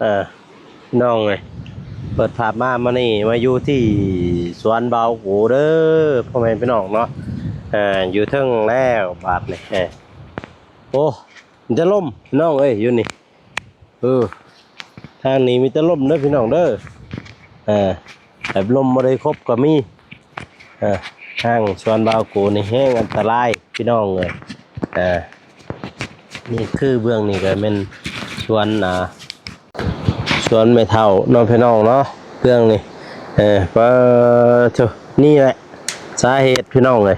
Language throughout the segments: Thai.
เออน้องเลยเปิดภาพมานี่มาอยู่ที่สวนเบาโหเด้อพ่อแม่พี่น้องเนาะอยู่เทิงแล้วบาทนี่โอ้มันจะล่มน้องเอ้ยอยู่นี่ทางนี้มีแต่ล่มเด้อพี่น้องเด้อแบบล่มบ่ได้ครบก็มีทางสวนเบาโหนี่แห้งอันตรายพี่น้องเลยนี่คือเบื้องนี่ก็เป็นสวนไม่เท่าน้องพี่น้องเนาะเรื่องนี้ก็นี่แหละสาเหตุพี่น้องเลย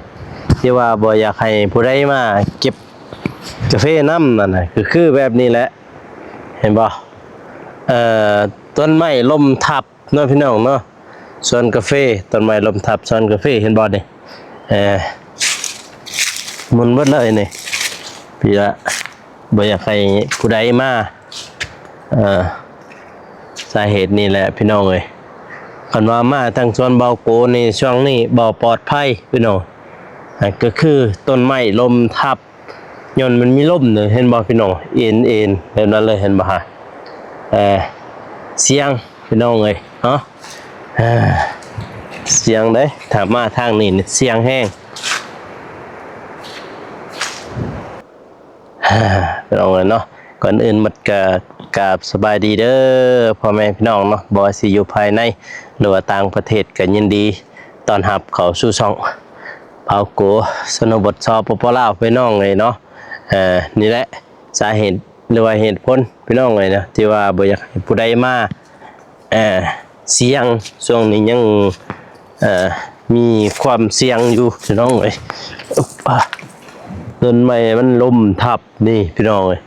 ที่ว่าบ่อยากให้ผู้ใดมาเก็บกาแฟน้ำนั่นน่ะคือแบบนี้แหละเห็นบ่ต้นไม้ล้มทับน้องพี่น้องเนาะสวนกาแฟต้นไม้ล้มทับสวนกาแฟเห็นบ่นี่มุนเบิดเลยนี่พี่ละบ่อยากให้ผู้ใดมาสาเหตุนี่แหละพี่น้องเลยคันว่ามาทางสวนเบาโกในช่วงนี้บ่ปลอดภัยพี่น้องก็คือต้นไม้ล้มทับย้อนมันมีลมเนี่ยเห็นบ่พี่น้องเอ็นแบบนั้นเลยเห็นบ่ฮะเสียงพี่น้องเลยเนาะเสียงเด้ถ้ามาทางนี้เสียงแห้งพี่น้องเลยเนาะก่อนอื่นมันกับสบายดีเด้อพ่อแม่พี่น้องเนาะบ่สิอยู่ภายในหรือว่าต่างประเทศก็ยินดีตอนรับเข้าสู่ช่องเผาโกสนบทชอปปลาวพี่น้องเลยเนาะนี่แหละสาเหตุหรือว่าเหตุผลพี่น้องเลยนะที่ว่าบ่อยากให้ผู้ใดมาเสี่ยงช่วงนี้ยังมีความเสี่ยงอยู่พี่น้องเลยต้นไม้มันล้มทับนี่พี่น้องเลย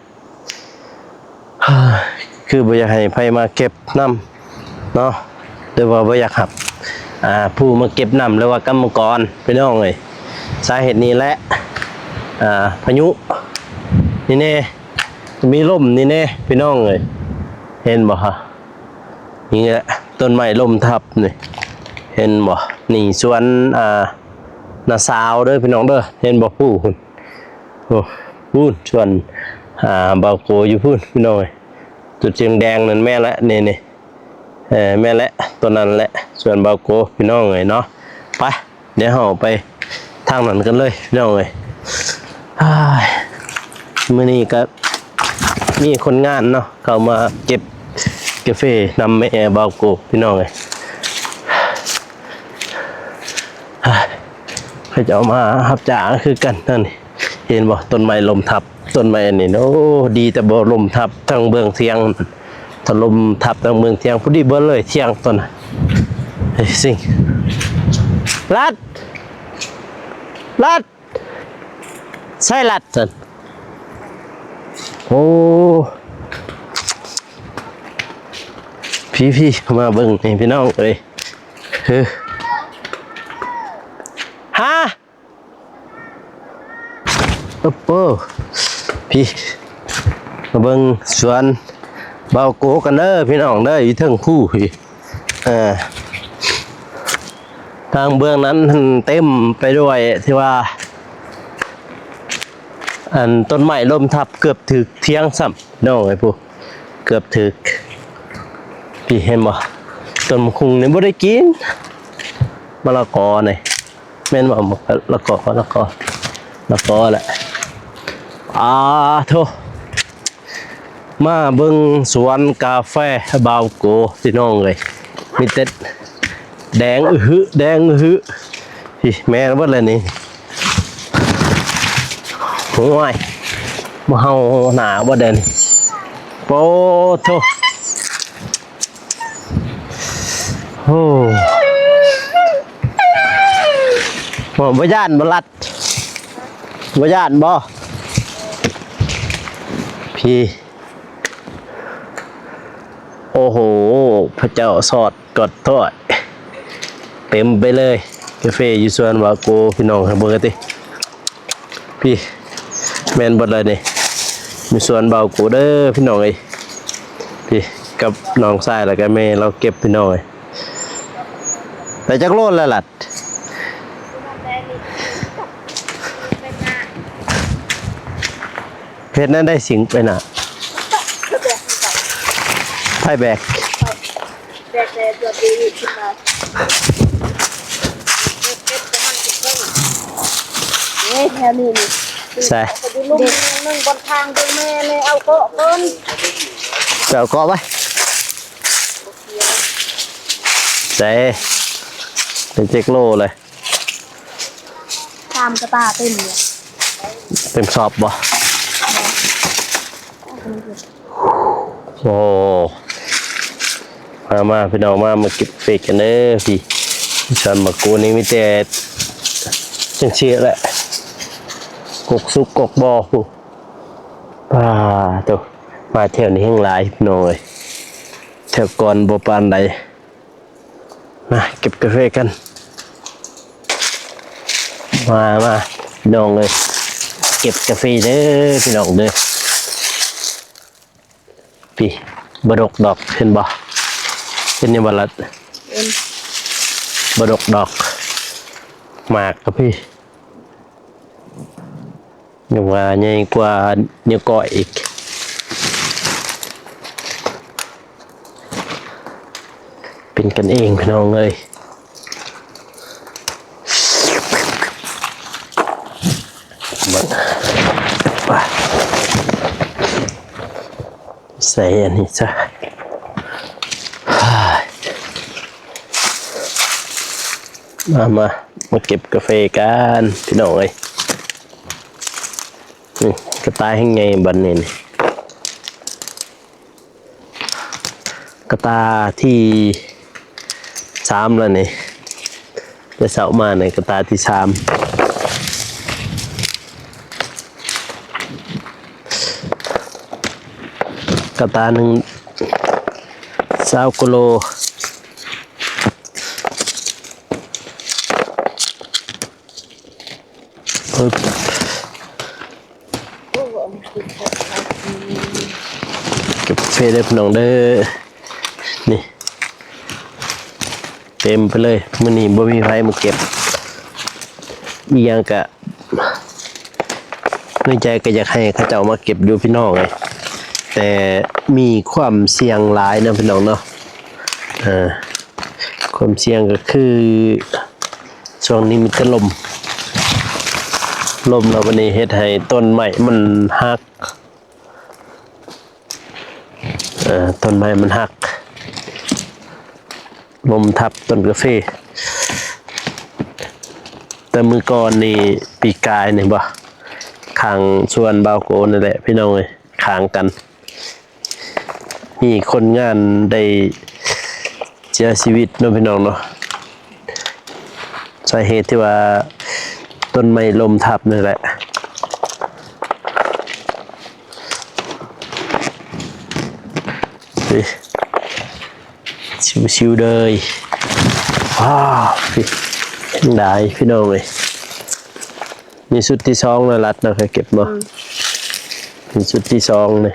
คือบ่อยากให้ไผมาเก็บน้ำเนาะหรือว่าบ่อยากหับผู้มาเก็บน้ำหรือว่ากรรมกรพี่น้องเลยสาเหตุนี้แหละพายุนี่แน่มีลมนี่แน่พี่น้องเลยเห็นบ่ฮะนี่แหละต้นไม้ล้มทับนี่เห็นบ่นี่สวนนาซาวเด้อพี่น้องเด้อเห็นบ่ผู้คุณโอ้พูนชวนเบาโกอยู่พูนพี่น้องจุดเชียงแดงนั่นแม่ละนี่แม่ละตัวนั้นแหละส่วนเบาโกพี่น้องเลยเนาะไปเดี๋ยวเราไปทางนั้นกันเลยพี่น้องเลยมื้อนี้ก็มีคนงานเนาะเขามาเก็บกาแฟนำแม่เบาโกพี่น้องเลยเขาจะเอามารับจ้างคือกันนั่นเห็นบ่ต้นไม้ลมทับต้นไม้อันนี้โอ้ดีแต่บ่ลมทับทางเบื้องเทียงถ้าลมทับทางเบื้องเทียงพอดีเบิ่เลยเทียงต้นเฮ้ยสิลัดใช่ลัดซั่นโอ้พี่มาเบิ่งนี่พี่น้องเอ้ยฮะโอ้โหพี่มาเบิ่งสวนเบาโกกันเด้อพี่น้องเด้ออยู่เทิงผู้พี่ทางเบื้องนั้นเต็มไปด้วยที่ว่าต้นไม้ล้มทับเกือบถึกเที่ยงซ้ำน้องไอ้ผู้เกือบถึกพี่เห็นบ่ต้นมะคุงนี่บ่ได้กินมะละกอนี่แม่นบ่มะละกอแหละโธ่มาเบิ่งสวนกาแฟเบาโกพี่น้องเลยมีแต่แดงพี่แม่นเบิดเลยนี่โอ้ยมาเฮาหนาบ่เด่นโปโธ่โอ้บ่ย่านบ่ลัดบ่ย่านบ่พี่โอ้โหพระเจ้าสอดกดทอดเต็มไปเลยกาแฟอยู่สวนวาโกพี่น้องครับเบิ่งติพี่แม่นเบิดเลยนี่มีสวนเบาโกเด้อพี่น้องเอ้ยพี่กับน้องชายแล้วก็แม่เราเก็บพี่น้องเอ้ยแต่จักโลแล้วล่ะเพชรนั้นได้สิงไปน่ะ ไฟแบก แบกแต่ตัวดีขึ้นมานี่แถวนี้นี่ ใส่ ไปดูลุงนึ่งบนทางดูแม่เลยเอาเกาะก้น เจ้าก็ไว้ใส่เป็นเจ็กโลเลย ตามกระตาเต็มเลย เต็มสอบบ่โอ้มาพี่น้องมาเก็บเฟกกันเด้อพี่ฉันมากูนี่มีแต่จังเชียแหละกกซุกกกบอผู้ตัวมาแถวนี้แห่งหลายพี่น้องเอ้ยแถวก่อนบ่ปานใดมาเก็บกาแฟกันมาพี่น้องเลยเก็บกาแฟเด้อพี่น้องเด้อพี่บดกดอกเห็นบ่เป็นยังบลัดบดกดอกหมากครับพี่ยังว่าใหญ่กว่าเนื้อก้อยอีกเป็นกันเองพี่น้องเลยใส่อันนี้จ้ะมาเก็บกาแฟกันพี่น้องเอ้ยกระต่ายให้ไงบันนี่กระตาที่3แล้วนี่จะเสามาในกระตาที่3กระตาหนึ่ง20 กิโลเก็บเฟรได้พี่น้องเด้อนี่เต็มไปเลยมื้อนี้บ่มีไผมาเก็บอีหยังกะในใจก็อยากให้เขาเจ้ามาเก็บอยู่พี่น้องเลยแต่มีความเสี่ยงหลายนะพี่น้องเนาะความเสี่ยงก็คือช่วงนี้มีแต่ลมแล้ววันนี้เฮ็ดให้ต้นไม้มันหักต้นไม้มันหักลมทับต้นกาแฟแต่มือก่อนนี่ปีกายนี่บ่ข้างสวนบาวโกนี่แหละพี่น้องเอ้ยข้างกันมีคนงานได้เสียชีวิตเนาะพี่น้องเนาะสาเหตุที่ว่าต้นไม้ลมทับนี่แหละชิวๆเลยว้าวได้พี่น้องเลยมีชุดที่2แล้วรัดนะเคยเก็บมามีชุดที่2เลย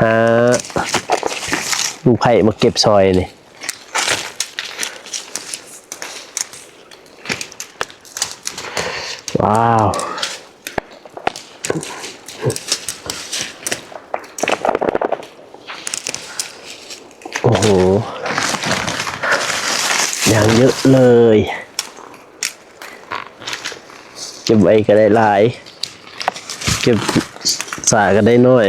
หาลูกไผ่มาเก็บซอยนี่ว้าวโอ้โหอย่างเยอะเลยเก็บไว้ก็ได้หลายเก็บสาก็ได้น้อย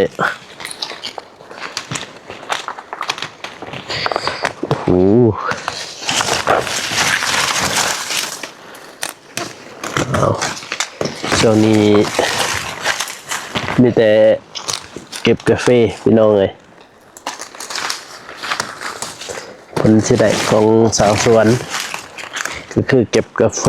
โอ้โหช่วงนี้มีแต่เก็บกาแฟพี่น้องเลยคนที่ได้ของสาวสวนก็คือเก็บกาแฟ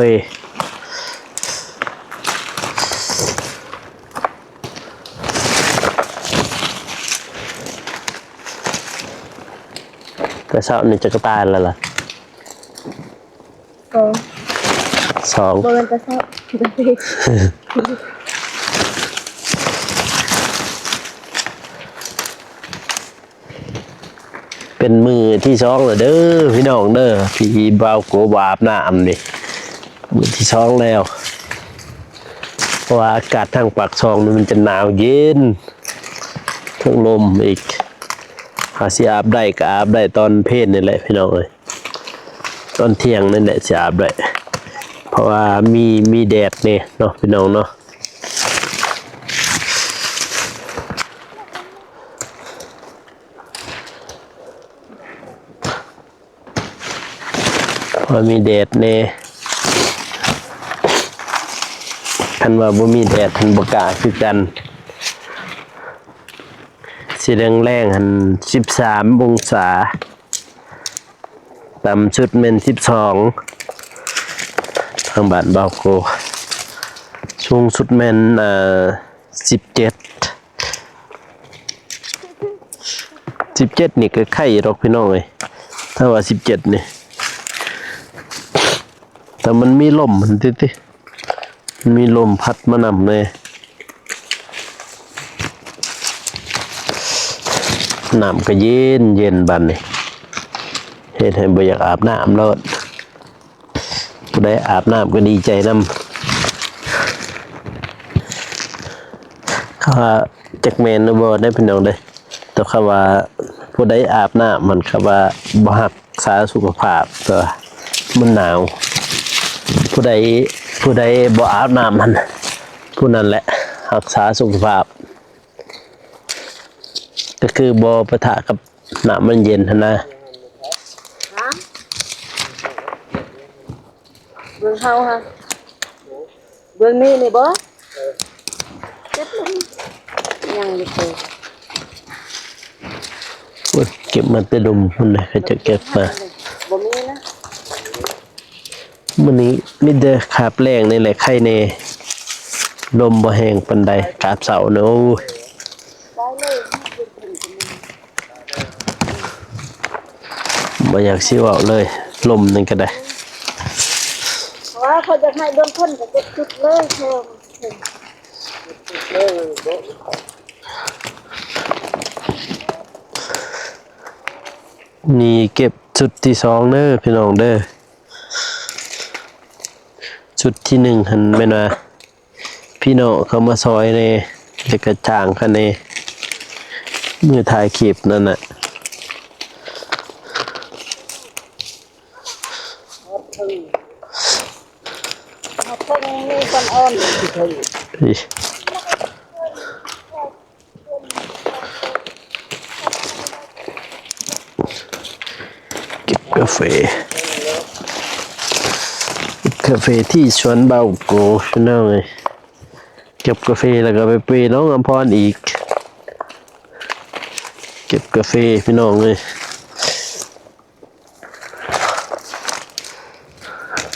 แต่เช้านี่จะกระตายแล้วล่ะ2 บริเวณกระสอบเป็นมือที่2แล้วเด้อพี่น้องเด้อพี่บ่าวโกบาบน้ำนี่มือที่2แล้วเพราะว่าอากาศทางปากช่องนี่มันจะหนาวเย็น ทั้งลมอีกหาสิอาบได้ก็อาบได้ตอนเพลนนี่แหละพี่น้องเอ้ยตอนเที่ยงนั่นแหละสิอาบได้เพราะว่ามีแดดนี่เนาะพี่น้องเนาะพอมีแดดนี่คันว่าบ่มีแดดทันบ่กล้าคือกันสีแดงๆหัน13องศาต่ำสุดเป็น12ทางบ้านเบาโกสูงสุดเป็น17นี่ก็ไข่หรอกพี่น้องเอ้ยถ้าว่า17นี่แต่มันมีลมมันติๆมีลมพัดมานำเลยน้ำก็เย็นบัดนี่เฮ็ดให้บ่อยากอาบน้ำแล้วผู้ใดอาบน้ำก็ดีใจนำเขาว่าจักแม่นบ่ได้พี่น้องเด้แต่เขาว่าผู้ใดอาบน้ำมันเขาว่าบ่รักษาสุขภาพตัวมันหนาวผู้ใดบ่อาบน้ำมันผู้นั้นแหละรักษาสุขภาพก็คือบ่ปะทะกับน้ำมันเย็นหั่นนะเบิ่งเฮาฮะเบิ่งนี่บ่เจ็บเลยยังอยู่เด้อ โอ้ยเก็บมาแต่ดมพุ่นน่ะเขาจะเก็บมา บ่มีนะ มื้อนี้มีแต่คาบแรงนี่แหละไข่แน่ลมบ่แห้งปานใดกาบเสาเนาะโอ้ย ได้เลย บ่อยากสิเว้าเลยลมนั่นก็ได้ ว่าเขาจะให้เบิ่งคนก็เจ็บจุดเลยแท้นี่เก็บชุดที่2เด้อพี่น้องเด้อชุดที่1หั่นแม่นว่าพี่น้องเขามาซอยแน่แล้วก็จ้างเขาแน่มื้อถ่ายคลิปนั่นน่ะ เขาเพิ่งมีคนอ่อนสิเพิ่น อิเก็บกาแฟที่สวนเบาโกพี่น้องเอ้ยเก็บกาแฟแล้วก็ไปเปน้องอำพรอีกเก็บกาแฟพี่น้องเอ้ย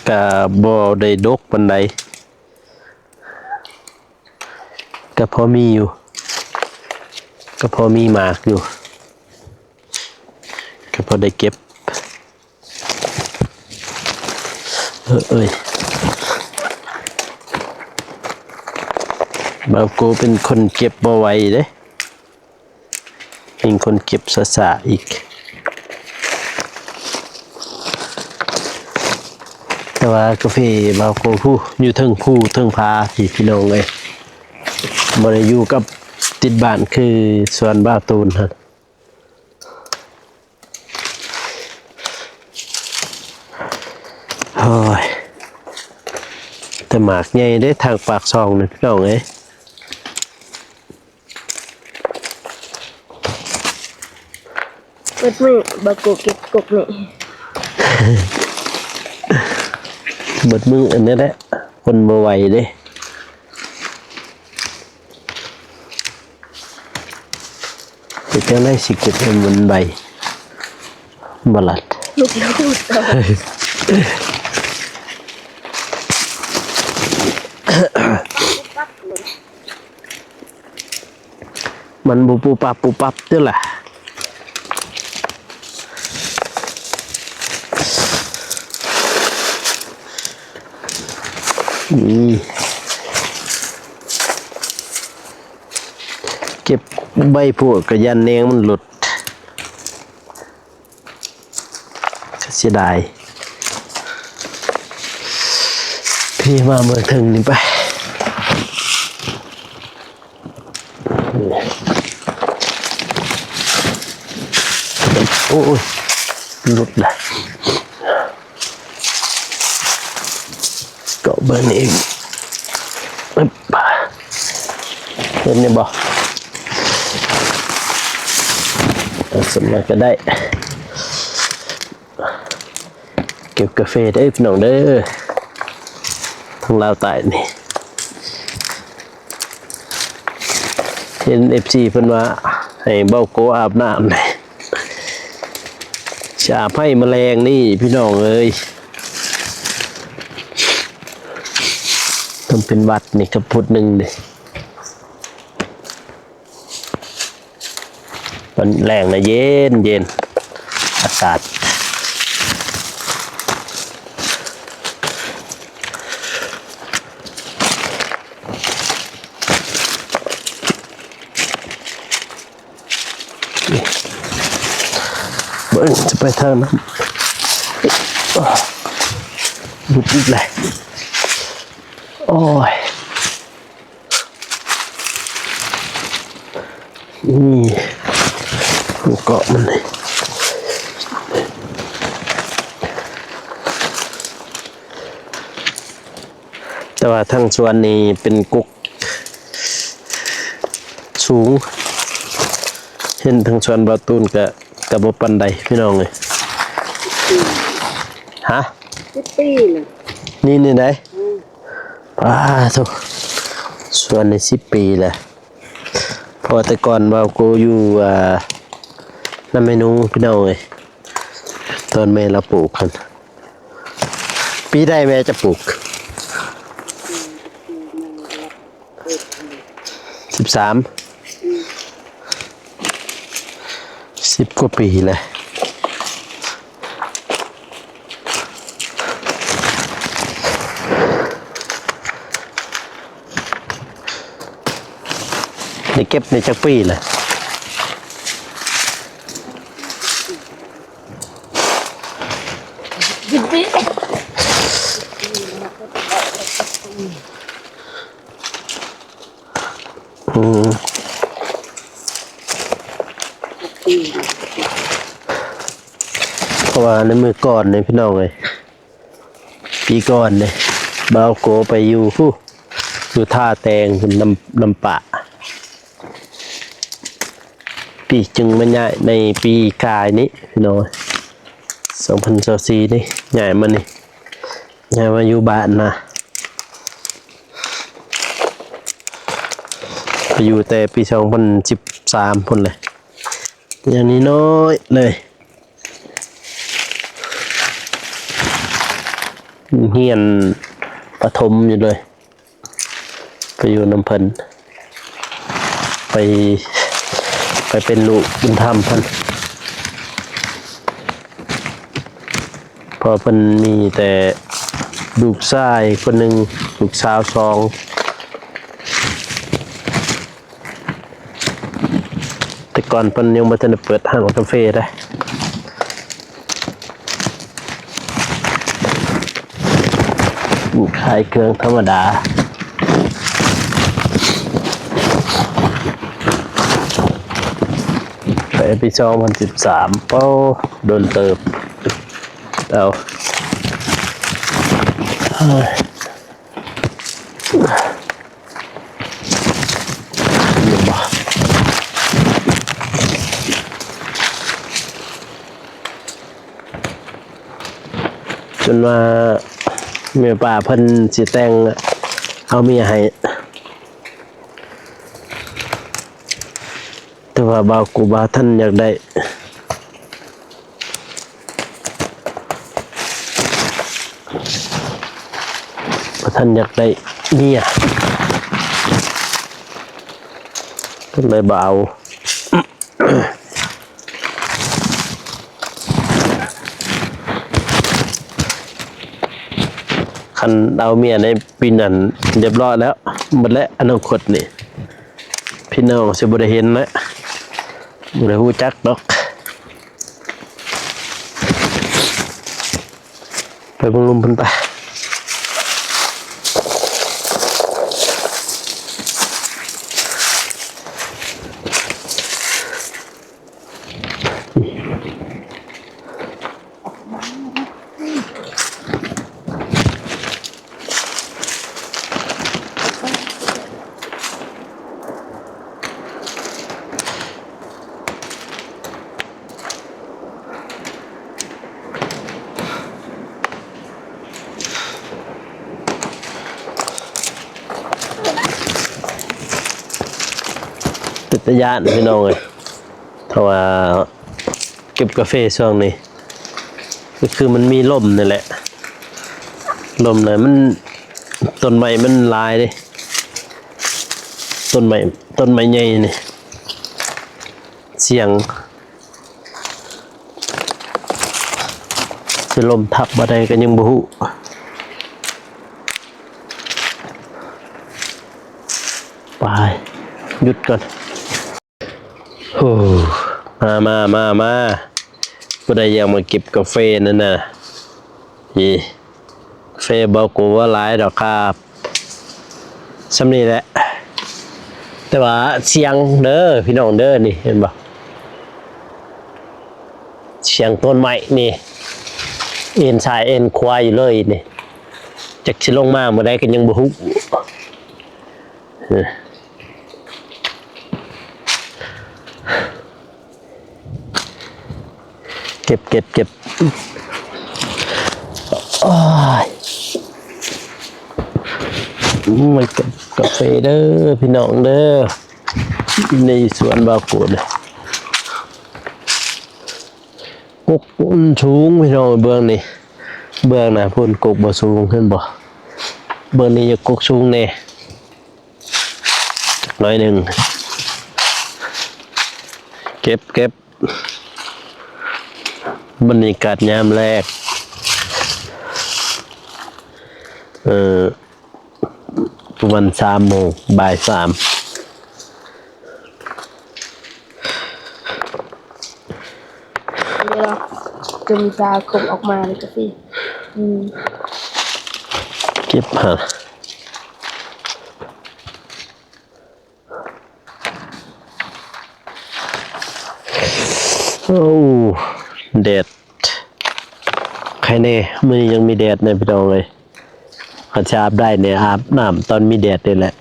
กะบ่ได้ดกปานใดก็พอมีอยู่ก็พอมีหมากอยู่ก็พอได้เก็บเอ้ยบาวโกเป็นคนเก็บบ่ไหวเด้เป็นคนเก็บสะๆอีกแต่ว่ากาแฟบาวโกผู้อยู่เทิงผู้เทิงพาพี่น้องเลยบ่ได้อยู่กับติดบ้านคือสวนบ้าวตูนฮะโอ้ยแต่หมากใหญ่ได้ทางปากซองนี่พี่น้องเอ้ยเปิดมือบ่กูเก็บกบนี่ เบิดมืออันนี้แหละคนบ่ไหวเด้แต่จังได๋สิเก็บให้มันใบบ่ลัด ลูกแล้วลูกต่อ มันบ่ปูปับเด้อล่ะเก็บใบพวกกระยันแนงมันหลุดเสียดายพี่มาเมืองถึงนี่ไป อ้ยหลุดเลยเกาะเบอร์นี้อีกอึ๊บเห็นเนี่ยบอกสมมาก็ได้เก็บกาแฟได้พี่น้องเด้อทางลาวใต้นี่เห็น FC เพิ่นว่าให้เบ้าโกอาบน้ำเลยชาไผ่แมลงนี่พี่น้องเอ้ยต้องเป็นวัดนี่กระพุดหนึ่งเลยมันแรงนะเย็นเย็นอากาศเบิ้งจะไปทางนั้นหยุดอีกเลยโอ้ยนี่เกาะมันเลยแต่ว่าทั้งส่วนนี้เป็นกุกสูงเห็นทั้งส่วนบาตูนกับบ่ปันใดพี่น้องเลยฮะ10 ปีเลย นี่ไหนป้าทุกส่วนใน10 ปีแหละพอแต่ก่อนว่ากูอยู่น้ำเมนูพี่น้องเลยตอนแม่เราปลูกกันปีได้แม่จะปลูก13 10 กว่าปีเลยได้เก็บในจักปีเลยเพราะว่าในมือก่อนเนี่ยพี่น้องเลยปีก่อนเนี่ยบ่าวโกไปอยู่ท่าแตงลำปะปีจึงมันใหญ่ในปีกายนี้พี่น้อง2024นี่ใหญ่มานี่ใหญ่มาอยู่บ้านนะไปอยู่แต่ปี2013พุ่นเลยอย่างนี้น้อยเลยเฮียนประถมอยู่เลยไปอยู่น้ำเพิ่นไปเป็นลูกบุญธรรมเพิ่นพอเพิ่นมีแต่ลูกชายคนหนึ่งลูกสาว2แต่ก่อนเพิ่นยังบ่ทันได้เปิดห้างกาแฟได้ขายเครื่องธรรมดาไปปี2013เป้าโดนเติบเอาจนว่าเมียป่าเพิ่นสิแต่งเอาเมียให้แต่ว่าบ่าวกูบ่าวท่านอยากได้บ่ท่านอยากได้เมียก็เลยบ่าวคันเอาเมียในปีนั้นเรียบร้อยแล้วหมดแล้วอนาคตนี่พี่น้องสิบ่ได้เห็นนะบ่ได้ฮู้จักดอกไปเบิ่งลุมเพิ่นไป ตยานพี่น้องเลยถ้าว่าเก็บกาแฟช่วงนี้ก็คือมันมีลมนี่แหละลมเลยมันต้นไม้มันลายเลยต้นไม้ใหญ่นี่เสียงสิลมทับบ่ได้ก็ยังบ่ฮู้ไปหยุดก่อนโอ้มาผู้ใดอยากมาเก็บกาแฟนั่นน่ะนี่กาแฟบอกว่าหลายดอกครับสำนี้แหละแต่ว่าเสียงเด้อพี่น้องเด้อนี่เห็นบ่เสียงต้นไม้นี่เอ็นซ้ายเอ็นขวาอยู่เลยนี่จักสิลงมาบ่ได้ก็ยังบ่ฮู้เก็บโอ้ยมาเก็บกาแฟเด้อพี่น้องเด้อในสวนบาปูดกกสูงพี่น้องเบื้องนี่เบื้องน่ะพุ่นกกบ่สูงขึ้นบ่เบื้องนี้จะกกสูงแน่หน่อยหนึ่งเก็บบรรยากาศยามแรกประมาณ3 โมงบ่าย 3นี่เราจุ่มชาคมออกมาเลยก็สิเก็บหาโอ้แดดใครเน่มื้อนี้ยังมีแดดในพี่น้องเลยเขาจะอาบได้เนี่ยอาบน้ำตอนมีแดดนี่แหละ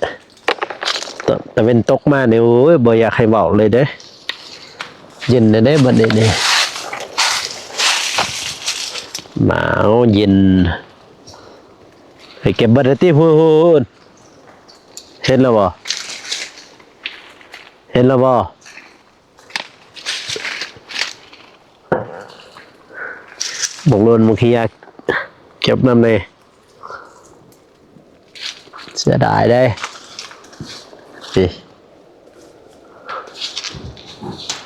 แต่เป็นตกมาเนี่ยโอ้ยบ่อยากให้เว้าเลยเด้อเย็นได้บัดนี้นี่หนาวเย็นไปเก็บบัตรที่พูดเห็นแล้วบ่บอกลนมุขียากเก็บน้ำเลยเสียดายได้สิ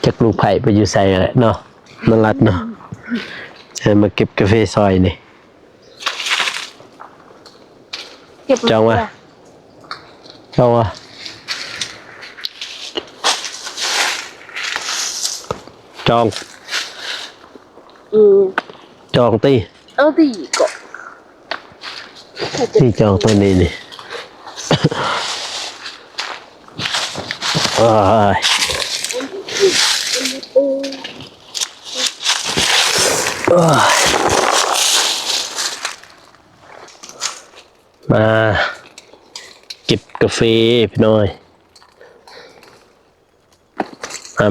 จักลูกไผ่ไปอยู่ใส่อะไรเนาะมันรัดเนาะจะมาเก็บกาแฟซอยนี่จองวะจองตีเอาตีก่อนที่จองตัวนี้นี่มาเก็บกาแฟพี่น้อย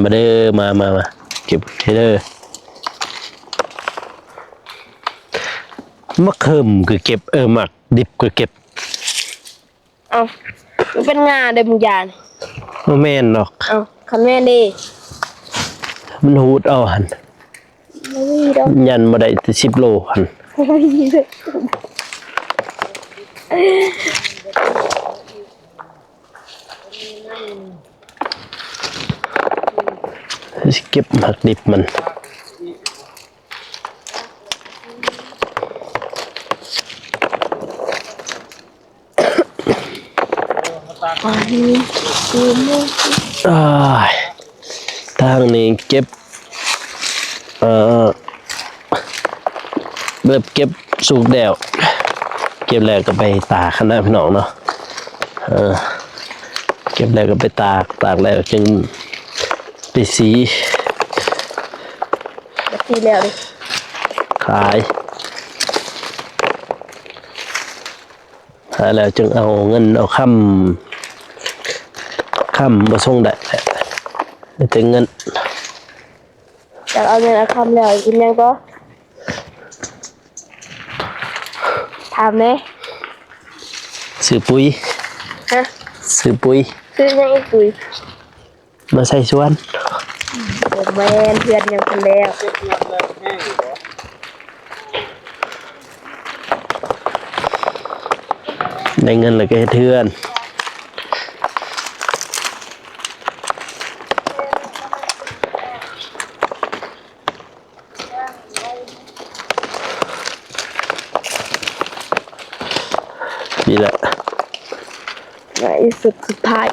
มาเด้อมาเก็บให้เด้อมะเขือคือเก็บหมักดิบคือเก็บเอามันเป็นงาเด้มึงยานบ่แม่นดอกเอาคันแม่นดิมันหูดเอาหั่นบ่มีดอกยันบ่ได้แต่10 โลหั่นบ่มีเด้สิเก็บหมักดิบมันทางนี้เก็บเก็บสูกแดวเก็บแล้วก็ไปตากคณะพี่น้องเนาะเก็บแล้วก็ไปตากแล้วจึงไปสีแล้วดิขายแล้วจึงเอาเงินเอาค่ำมาส่งได้ถึงเงินจากเอาเงินเอาคำแล้วกินยังก็ถามเลยซื้อปุ๋ยฮะซื้อปุ๋ยซื้อยังอีกปุ๋ย มาใส่สวน แม่นเพื่อนยังคนแล้ว ได้เงินเลยก็เฮ็ดเทือนนี่แหละ ในสุดท้าย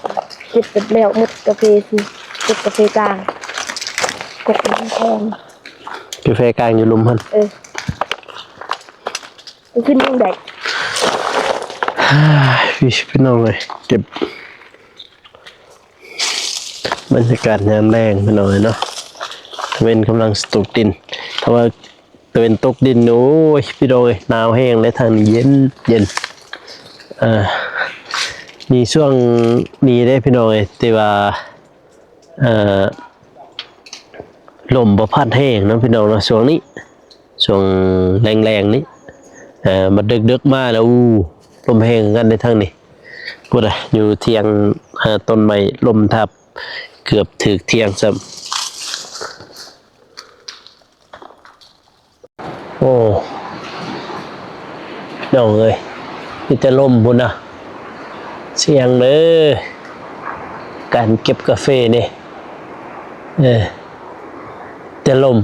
เก็บไปแล้วหมดกาแฟสิเก็บกาแฟกลางกดน้ำแพง กาแฟกลางอยู่ลุมหั่น มันขึ้นยังไง พี่น้องเลยเก็บบรรยากาศยามแรงพี่น้องเลยเนาะตะเวนกำลังตกดินถ้าว่าตะเวนตกดินโอ้ยพี่น้องเลยหนาวแห้งและทางนี้เย็นเย็นมีช่วงนี้ได้พี่น้องเลยที่ว่าลมบ่พัดแห้งเนาะพี่น้องเนาะช่วงนี้ช่วงแรงๆนี้มาดึกๆมาแล้วลมแห้งกันในทางนี้พูดอะอยู่เทียงต้นไม้ลมทับเกือบถึกเทียงซ้ำโอ้น้องเอ้ยนี่จะลมพุ่นนะเสียงเลยการเก็บกาแฟนี่จะลม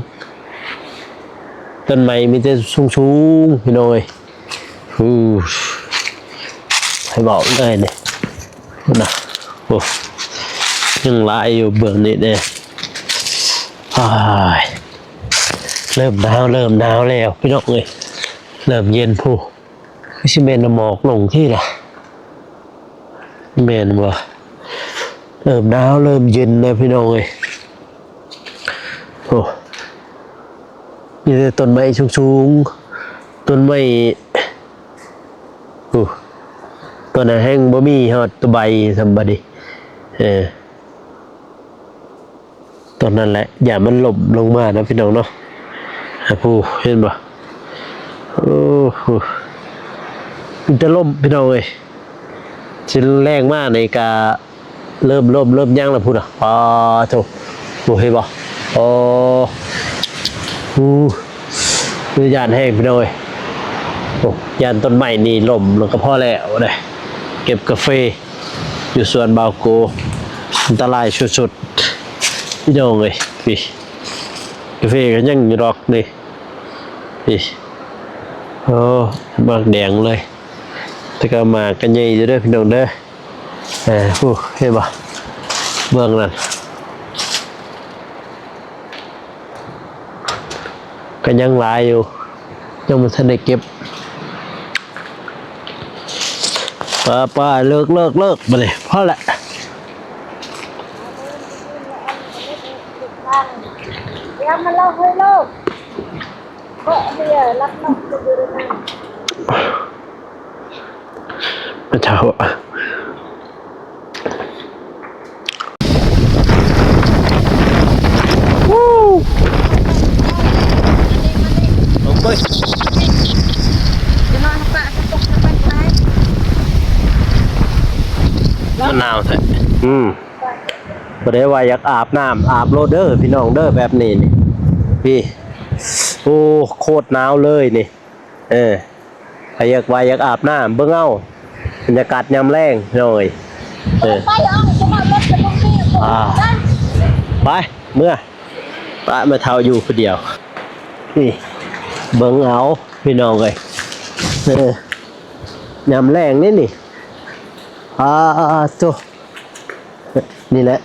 ต้นไม้มีแต่สูงๆพี่น้อยให้บอกเลยเนี่ยนะโอ้ยังลายอยู่เบื้องนี้เนี่ยเริ่มหนาวแล้วพี่น้องเลยเริ่มเย็นผู้ไม่ใช่เมนหมอกลงที่ล่ะเมนบ่เริ่มหนาวเริ่มเย็นเลยพี่น้องเลยโอ้มีแต่ต้นไม้สูงๆต้นไม้ต้นแห้งบ่มีฮอดตัวใบสำบัดดิตอนนั้นแหละอย่ามันหลบลงมานะพี่น้องเนาะผู้เห็นบ่โอ้โหมันจะล่มพี่น้องเอ้ยสิแรงมากในกาเริ่มย่างแล้วพูดอ่ะโธ่เห็นบ่โอ้คือยานแห้งพี่น้องเอ้ยโอ้ยานต้นไม้นี่ล่มแล้วก็พอแล้วเลยเก็บกาแฟอยู่สวนบาวโกอันตรายสุดๆพี่น้องเลยพี่กาแฟก็ยังอยู่ดอกนี่พี่โอ้มากแดงเลยแต่ก็มากันใหญ่อยู่ด้วยพี่น้องเด้อเห็นป่ะเบื้องนั้นก็ยังหลายอยู่ยังไม่ทันได้เก็บป้าเลิกมาเลยพอละเดี๋ยวมาเล่าให้โลกก็เดี๋ยวรับน้องจะดูนะ มาเช้าลงไปจะนอนปะจะตกจะไปไหน มะนาวใส่บ่ได้ว่าอยากอาบน้ำอาบโลดเด้อพี่น้องเด้อแบบนี้นี่พี่โอ้โคตรหนาวเลยนี่ใครอยากว่าอยากอาบน้ำเบิ่งเอาบรรยากาศยามแรงหน่อยไปเอาจะมารถจะต้องมีไปเมื่อป้ามาเท่าอยู่คนเดียวนี่เบิ่งเอาพี่น้องเลยยามแรงนี่ตัวนี่แหละ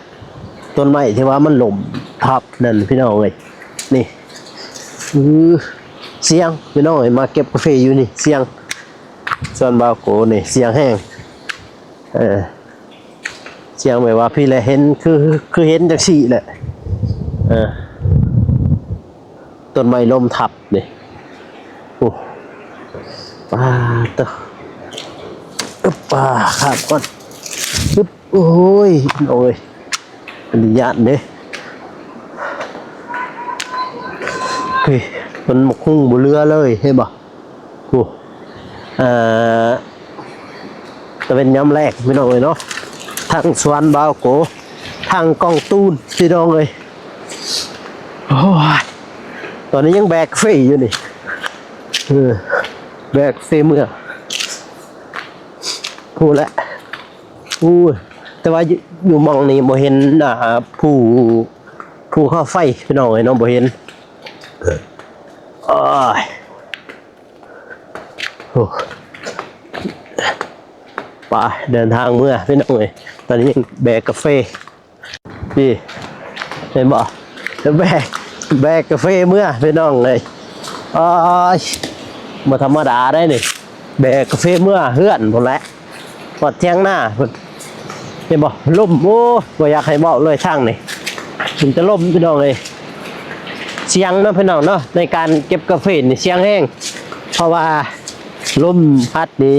ต้นไม้ที่ว่ามันหล่มทับนั่นพี่น้องเลยนี่เสียงพี่น้องมาเก็บกาแฟอยู่นี่เสียงส่วนบาวโกนี่เสียงแห้งเสียงแบบว่าพี่แหละเห็นคือเห็นจากสี่แหละต้นไม้ล้มทับนี่โอ้ป้าตัวป้าครับก่อนโอ้ยอันนี้ยานเนี่ยมันหมกหุ้งบุเรือเลยเห็นบ่โอ้จะเป็นย้ำแรกไม่น้อยเนาะทางสวนบาวโก ทางกองตูนพี่น้องเลยโอ้ยตอนนี้ยังแบกเฟยอยู่นี่แบกเฟยเมื่อพูดแล้วแต่ว่าอยู่มองนี่บ่เห็นผู้เข้าไฟพี่น้องเลยน้องบ่เห็นโอ้ยไปเดินทางเมื่อพี่น้องเลยตอนนี้ยังแบกกาแฟพี่เห็นบ่แบกกาแฟเมื่อพี่น้องเลยโอ้ยมาธรรมดาได้นี่แบกกาแฟเมื่อเฮือนหมดแล้วปอดเที่ยงหน้าเห็นบ่ล่มโอ้บ่อยากให้บอกเลยช่างนี่ถึงจะล่มพี่น้องเลยเสียงเนาะพี่น้องเนาะในการเก็บกาแฟนี่เสียงแห้งเพราะว่าลมพัดนี่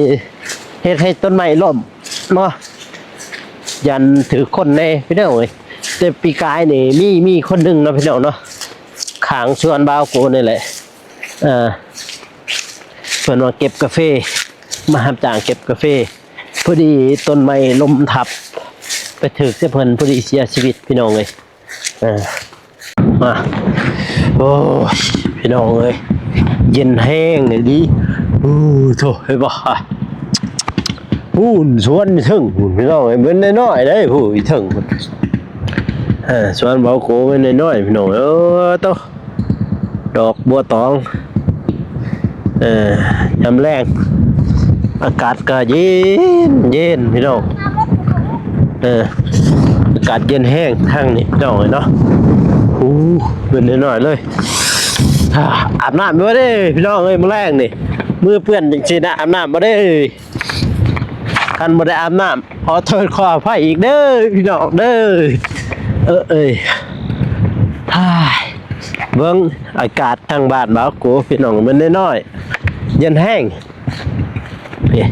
เฮ็ดให้ต้นไม้ล่มเนาะยันถือคนในพี่น้องเอ้ยแต่ปีกายนี่มีคนหนึ่งเนาะพี่น้องเนาะขางชวนบ่าวโกนี่แหละเพิ่นว่าเก็บกาแฟมารับจ้างเก็บกาแฟพอดีต้นไม้ล้มทับไปถึกเพิ่นพอดีเสียชีวิตพี่น้องเอ้ยมาโอ้พี่น้องเอ้ยเย็นแห้งนี่ดิโธ่เห็นบ่สวนถึงพี่น้องเอ้ยเป็นน้อยๆเด้ผู้อีถึงสวนบ่าวโกเป็นน้อยๆพี่น้องโตดอกบัวตองยามแรงอากาศก็เย็นพี่น้องอากาศเย็นแห้งทางนี้พี่น้องเนาะเป็นน้อยๆเลยอาบน้ำบ่ได้พี่น้องเอ้ยมื้อแรงนี่มือเปื้อนจังซี่นะอาบน้ำบ่ได้คันบ่ได้อาบน้ำขอโทษขออภัยอีกเด้อพี่น้องเด้อเบิ่งอากาศทางบ้านบ่าวโกพี่น้องมันน้อยๆเย็นแห้งนี่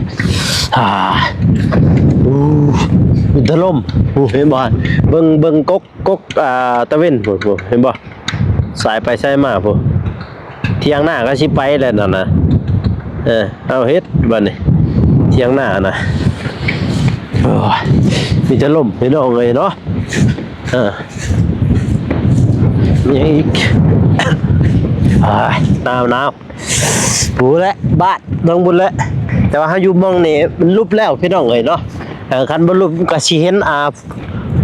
ตะลมเห็นบ่เบิ่งกกตะเว้นเห็นบ่สายไปสายมาพุ่นเที่ยงหน้าก็สิไปแล้วนั่นน่ะเอาเฮ็ดบัดนี้เที่ยงหน้าน่ะมีตะลมพี่น้องเอ้ยเนาะมีอีกหนาวปูแล้วบ้านเบิ่งบุญแล้วแต่ว่าเฮาอยู่มองนี่มันลุบแล้วพี่น้องเอ้ยเนาะคันบ่ลุบก็สิเห็น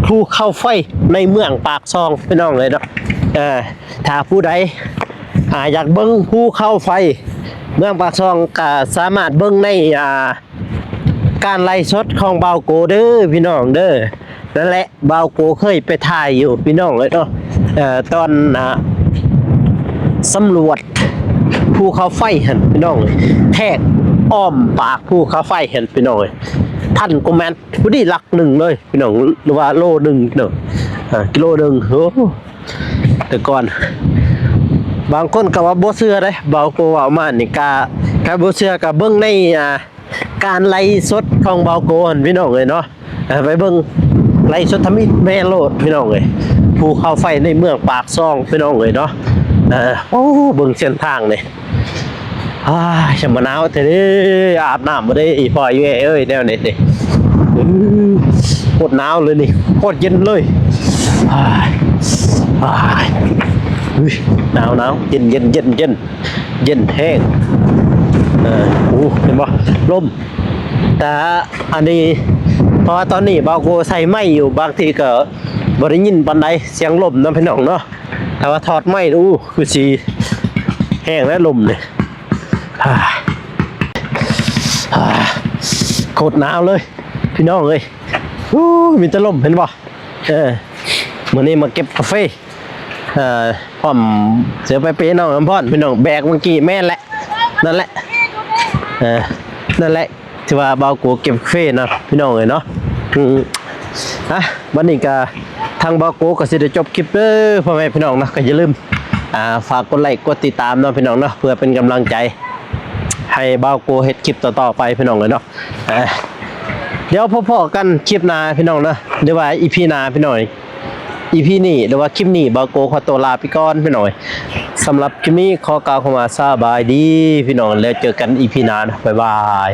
ภูเขาไฟในเมืองปากซองพี่น้องเอ้ยเนาะถ้าผู้ใดอยากเบิ่งภูเขาไฟเมืองปากซองก็สามารถเบิ่งในการไลฟ์สดของบ่าวโกเด้อพี่น้องเด้อนั่นแหละบ่าวโกเคยไปถ่ายอยู่พี่น้องเอ้ยเนาะตอนสำรวจภูเขาไฟหั่นพี่น้องแทกอ้อมปากภูเขาไฟหั่นพี่น้องท่านก็แม่นพอดีหลักหนึ่งเลยพี่น้องหรือว่าโลนึงเนาะกิโลนึงโอ้แต่ก่อนบางคนก็ว่าบ่เชื่อเด้บ่าวโกว่ามานี่ก็บ่เชื่อก็เบิ่งในการไลฟ์สดของบ่าวโกหั่นพี่น้องเอ้ยเนาะไปเบิ่งไลฟ์สดทำอีแม่โลดพี่น้องเอ้ยภูเขาไฟในเมืองปากซองพี่น้องเอ้ยเนาะโอ้เบิ่งเส้นทางนี่ช่างมะนาวเถอะดิอาบน้ำบ่ได้อีพ่ออยู่เอ้ยแนวนี้ดิโคตรหนาวเลยนี่โคตรเย็นเลยหนาวเย็นแห้งเห็นบ่ลมแต่อันนี้เพราะว่าตอนนี้บ่าวโกใส่ไม้อยู่บางทีก็บ่ได้ยินปานใดเสียงลมนำพี่น้องเนาะแต่ว่าถอดไม้ดูคือสิแห้งแล้วลมนี่โคตรหนาวเลยพี่น้องเอ้ยมีแต่ลมเห็นบ่มื้อนี้มาเก็บกาแฟพร้อมเสือไปเป้น้องน้ำพรพี่น้องแบกเมื่อกี้แม่นแหละนั่นแหละที่ว่าบ่าวโกเก็บกาแฟนะพี่น้องเอ้ยเนาะวันนี้ก็ทางบ่าวโกก็สิได้จบคลิปเด้อพ่อแม่พี่น้องนะก็อย่าลืมฝากกดไลค์กดติดตามเนาะพี่น้องเนาะเพื่อเป็นกำลังใจให้บ่าวโกเฮ็ดคลิปต่อๆไปพี่น้องเลยเนาะเดี๋ยวพอๆกันคลิปหน้าพี่น้องเนาะหรือว่า EP หน้าพี่น้อง EP นี้หรือว่าคลิปนี้บ่าวโกขอตัวลาไปก่อนพี่น้องสำหรับคลิปนี้ขอกล่าวคำว่าสบายดีพี่น้องแล้วเจอกัน EP หน้านะบ๊ายบาย